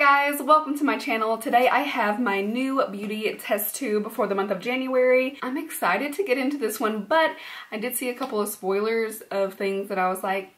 guys, welcome to my channel. Today I have my new beauty test tube for the month of January. I'm excited to get into this one, but I did see a couple of spoilers of things that I was like,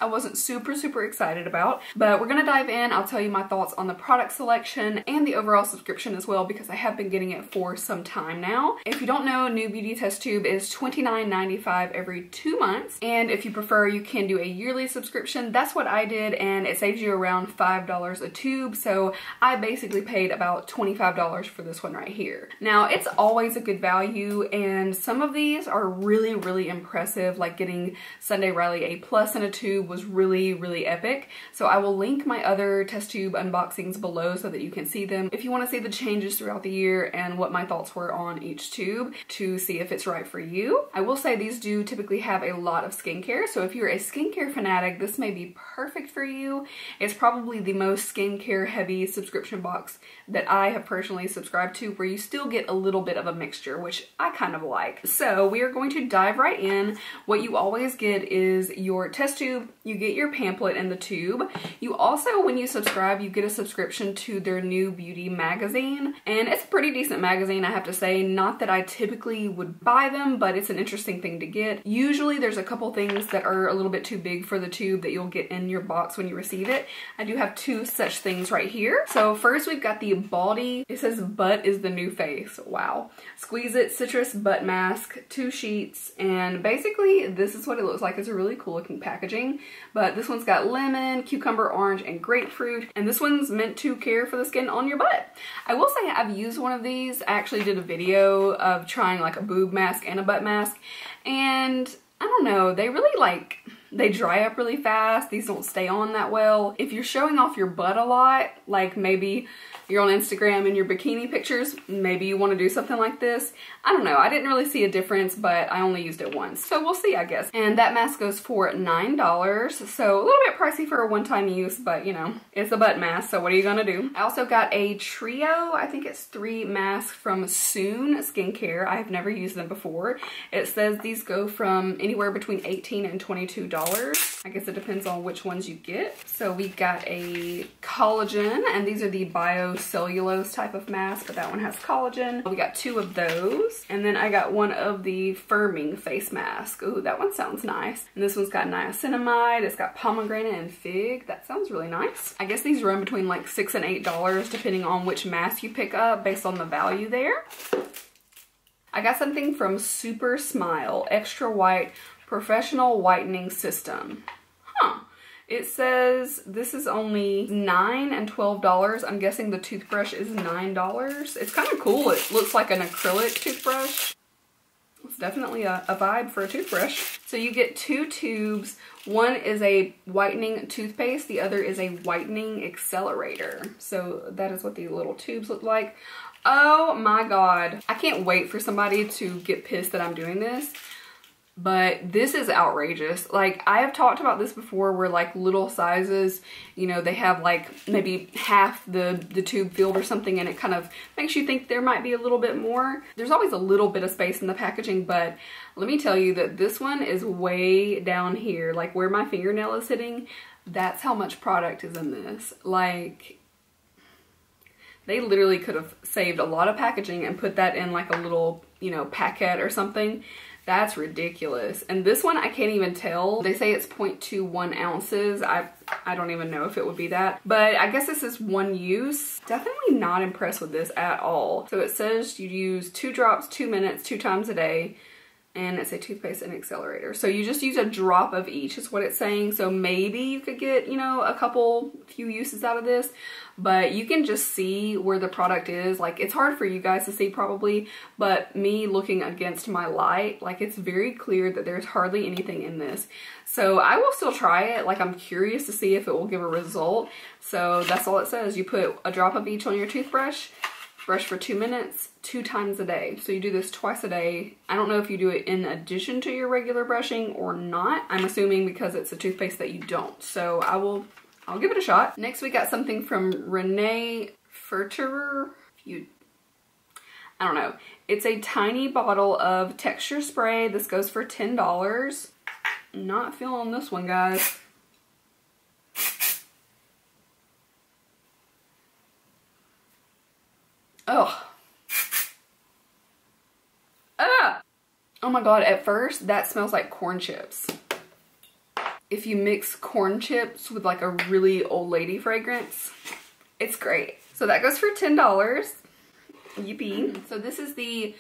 I wasn't super excited about, but we're gonna dive in. I'll tell you my thoughts on the product selection and the overall subscription as well, because I have been getting it for some time now. If you don't know, new beauty test tube is $29.95 every 2 months, and if you prefer, you can do a yearly subscription. That's what I did, and it saves you around $5 a tube, so I basically paid about $25 for this one right here. Now, it's always a good value, and some of these are really impressive, like getting Sunday Riley A+ in a tube was really epic. So I will link my other test tube unboxings below so that you can see them if you want to see the changes throughout the year and what my thoughts were on each tube to see if it's right for you. I will say these do typically have a lot of skincare, so if you're a skincare fanatic, this may be perfect for you. It's probably the most skincare heavy subscription box that I have personally subscribed to, where you still get a little bit of a mixture, which I kind of like. So we are going to dive right in. What you always get is your test tube, you get your pamphlet in the tube. You also, when you subscribe, you get a subscription to their new beauty magazine, and it's a pretty decent magazine, I have to say. Not that I typically would buy them, but it's an interesting thing to get. Usually there's a couple things that are a little bit too big for the tube that you'll get in your box when you receive it. I do have two such things right here. So first we've got the Baldy, it says butt is the new face. Wow. Squeeze It Citrus Butt Mask, 2 sheets, and basically this is what it looks like. It's a really cool looking packaging, but this one's got lemon, cucumber, orange, and grapefruit, and this one's meant to care for the skin on your butt. I will say I've used one of these. I actually did a video of trying like a boob mask and a butt mask, and I don't know, they really they dry up really fast. These don't stay on that well. If you're showing off your butt a lot, like maybe you're on Instagram in your bikini pictures, maybe you want to do something like this. I don't know, I didn't really see a difference, but I only used it once, so we'll see, I guess. And that mask goes for $9, so a little bit pricey for a one-time use, but you know, it's a butt mask, so what are you gonna do? I also got a trio, I think it's 3 masks from Soon Skincare. I've never used them before. It says these go from anywhere between $18 and $22. I guess it depends on which ones you get. So we got a collagen, and these are the biocellulose type of mask, but that one has collagen. We got 2 of those. And then I got one of the firming face mask. Ooh, that one sounds nice. And this one's got niacinamide, it's got pomegranate and fig. That sounds really nice. I guess these run between like $6 and $8 depending on which mask you pick up based on the value there. I got something from Super Smile Extra White Professional Whitening System. Huh. It says this is only $9 and $12. I'm guessing the toothbrush is $9. It's kind of cool. It looks like an acrylic toothbrush. It's definitely a vibe for a toothbrush. So you get 2 tubes. One is a whitening toothpaste. The other is a whitening accelerator. So that is what the little tubes look like. Oh my God. I can't wait for somebody to get pissed that I'm doing this. But this is outrageous. Like, I have talked about this before where like little sizes, you know, they have like maybe half the tube filled or something, and it kind of makes you think there might be a little bit more. There's always a little bit of space in the packaging, but let me tell you that this one is way down here, like where my fingernail is sitting. That's how much product is in this. Like, they literally could have saved a lot of packaging and put that in like a little, you know, packet or something. That's ridiculous. And this one, I can't even tell. They say it's 0.21 ounces. I don't even know if it would be that. But I guess this is one use. Definitely not impressed with this at all. So it says you use 2 drops, 2 minutes, 2 times a day. And it's a toothpaste and accelerator. So you just use a drop of each is what it's saying. So maybe you could get, you know, a few uses out of this. But you can just see where the product is. Like, it's hard for you guys to see probably, but me looking against my light, like, it's very clear that there's hardly anything in this. So I will still try it. Like, I'm curious to see if it will give a result. So that's all it says. You put a drop of each on your toothbrush, brush for 2 minutes, 2 times a day. So you do this twice a day. I don't know if you do it in addition to your regular brushing or not. I'm assuming because it's a toothpaste that you don't. So I'll give it a shot. Next we got something from Renee Ferterer. I don't know. It's a tiny bottle of texture spray. This goes for $10. Not feeling this one, guys. Ugh. Ah! Oh my god, at first that smells like corn chips. If you mix corn chips with like a really old lady fragrance, it's great. So that goes for $10. Yippee. So this is the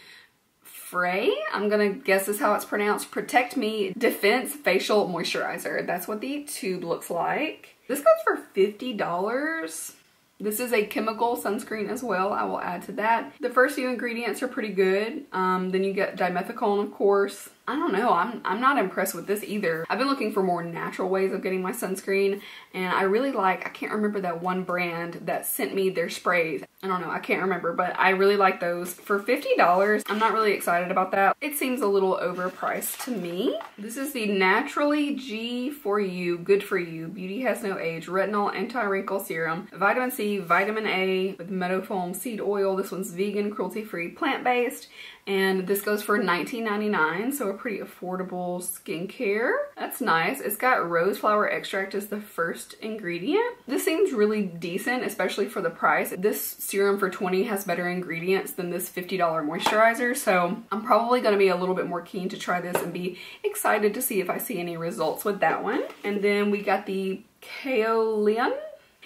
Frey, I'm gonna guess is how it's pronounced, Protect Me Defense Facial Moisturizer. That's what the tube looks like. This goes for $50. This is a chemical sunscreen as well. I will add to that. The first few ingredients are pretty good. Then you get dimethicone, of course. I don't know, I'm not impressed with this either. I've been looking for more natural ways of getting my sunscreen, and I really like, I can't remember that one brand that sent me their sprays. I don't know, I can't remember, but I really like those. For $50, I'm not really excited about that. It seems a little overpriced to me. This is the Naturally G for You, Good for You, Beauty Has No Age, Retinol Anti-Wrinkle Serum, Vitamin C, Vitamin A with Meadow Foam Seed Oil. This one's vegan, cruelty-free, plant-based. And this goes for $19.99, so a pretty affordable skincare. That's nice. It's got rose flower extract as the first ingredient. This seems really decent, especially for the price. This serum for $20 has better ingredients than this $50 moisturizer, so I'm probably gonna be a little bit more keen to try this and be excited to see if I see any results with that one. And then we got the Kaolian.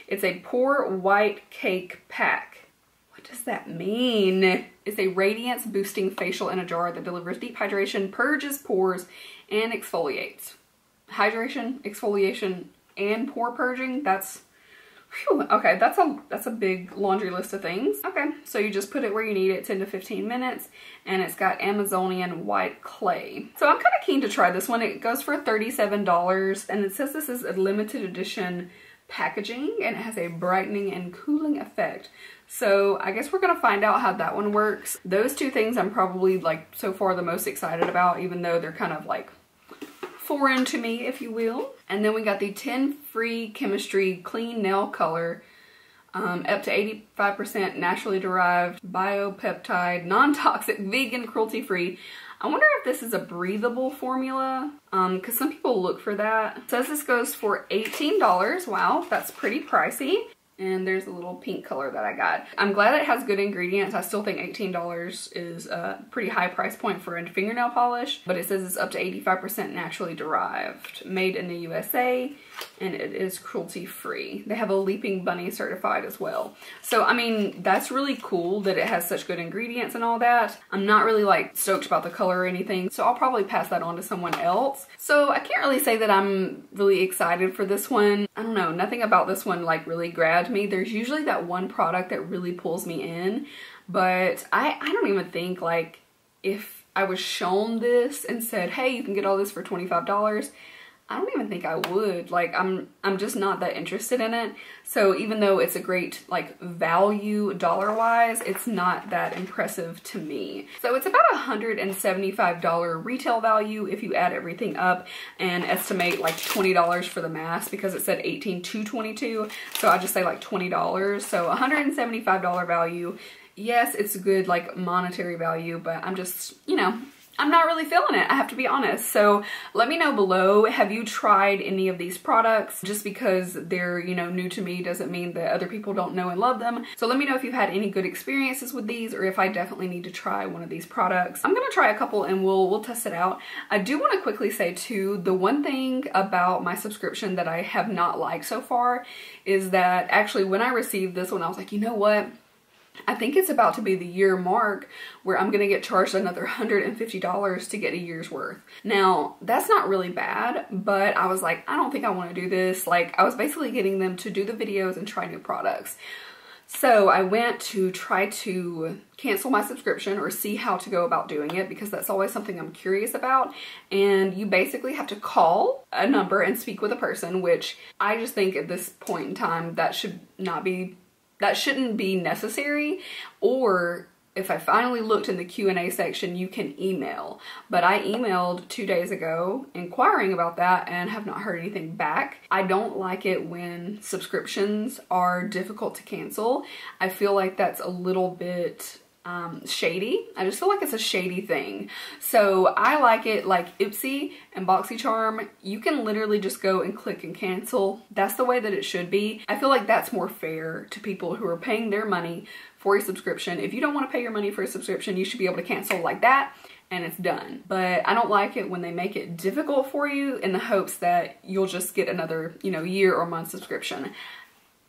It's a Pore White Cake Pack. What does that mean? It's a radiance boosting facial in a jar that delivers deep hydration, purges pores, and exfoliates. Hydration, exfoliation, and pore purging. That's, whew, okay, that's a big laundry list of things. Okay, so you just put it where you need it, 10 to 15 minutes, and it's got Amazonian white clay. So I'm kind of keen to try this one. It goes for $37, and it says this is a limited edition packaging, and it has a brightening and cooling effect. So I guess we're gonna find out how that one works. Those two things I'm probably like so far the most excited about, even though they're kind of like foreign to me, if you will. And then we got the 10 Free Chemistry Clean Nail Color, up to 85% naturally derived, biopeptide, non-toxic, vegan, cruelty-free. I wonder if this is a breathable formula, because some people look for that. It says this goes for $18. Wow, that's pretty pricey. And there's a little pink color that I got. I'm glad it has good ingredients. I still think $18 is a pretty high price point for a fingernail polish, but it says it's up to 85% naturally derived, made in the USA, and it is cruelty free. They have a Leaping Bunny certified as well. So, I mean, that's really cool that it has such good ingredients and all that. I'm not really like stoked about the color or anything, so I'll probably pass that on to someone else. So I can't really say that I'm really excited for this one. I don't know, nothing about this one like really grabbed me. There's usually that one product that really pulls me in, but I don't even think like if I was shown this and said, hey, you can get all this for $25, I don't even think I would. Like, I'm just not that interested in it. So even though it's a great like value dollar-wise, it's not that impressive to me. So it's about $175 retail value if you add everything up and estimate like $20 for the mask, because it said 18 to 22. So I just say like $20. So $175 value. Yes, it's a good like monetary value, but I'm just, you know, I'm not really feeling it, I have to be honest. So let me know below, have you tried any of these products? Just because they're, you know, new to me doesn't mean that other people don't know and love them. So let me know if you've had any good experiences with these, or if I definitely need to try one of these products. I'm gonna try a couple and we'll test it out. I do want to quickly say too, the one thing about my subscription that I have not liked so far is that actually when I received this one, I was like, you know what? I think it's about to be the year mark where I'm gonna get charged another $150 to get a year's worth. Now, that's not really bad, but I was like, I don't think I wanna do this. Like, I was basically getting them to do the videos and try new products. So I went to try to cancel my subscription or see how to go about doing it, because that's always something I'm curious about. And you basically have to call a number and speak with a person, which I just think at this point in time, that shouldn't be necessary. Or if I finally looked in the Q&A section, you can email. But I emailed 2 days ago inquiring about that and have not heard anything back. I don't like it when subscriptions are difficult to cancel. I feel like that's a little bit shady. I just feel like it's a shady thing. So I like it like Ipsy and BoxyCharm. You can literally just go and click and cancel. That's the way that it should be. I feel like that's more fair to people who are paying their money for a subscription. If you don't want to pay your money for a subscription, you should be able to cancel like that and it's done. But I don't like it when they make it difficult for you in the hopes that you'll just get another, you know, year or month subscription.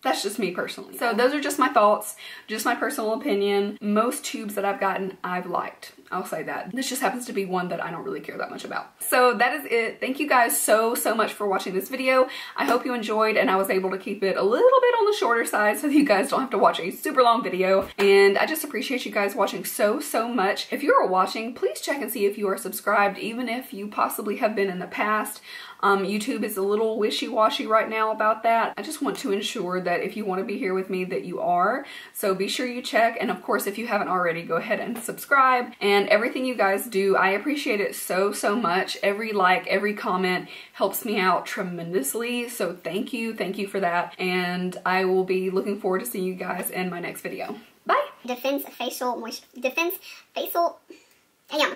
That's just me personally. So those are just my thoughts, just my personal opinion. Most tubes that I've gotten, I've liked. I'll say that. This just happens to be one that I don't really care that much about. So that is it. Thank you guys so much for watching this video. I hope you enjoyed and I was able to keep it a little bit on the shorter side so that you guys don't have to watch a super long video. And I just appreciate you guys watching so much. If you are watching, please check and see if you are subscribed, even if you possibly have been in the past. YouTube is a little wishy-washy right now about that. I just want to ensure that if you want to be here with me that you are. So be sure you check, and of course if you haven't already, go ahead and subscribe. And everything you guys do, I appreciate it so much. Every like, every comment helps me out tremendously. So thank you for that. And I will be looking forward to seeing you guys in my next video. Bye! Defense facial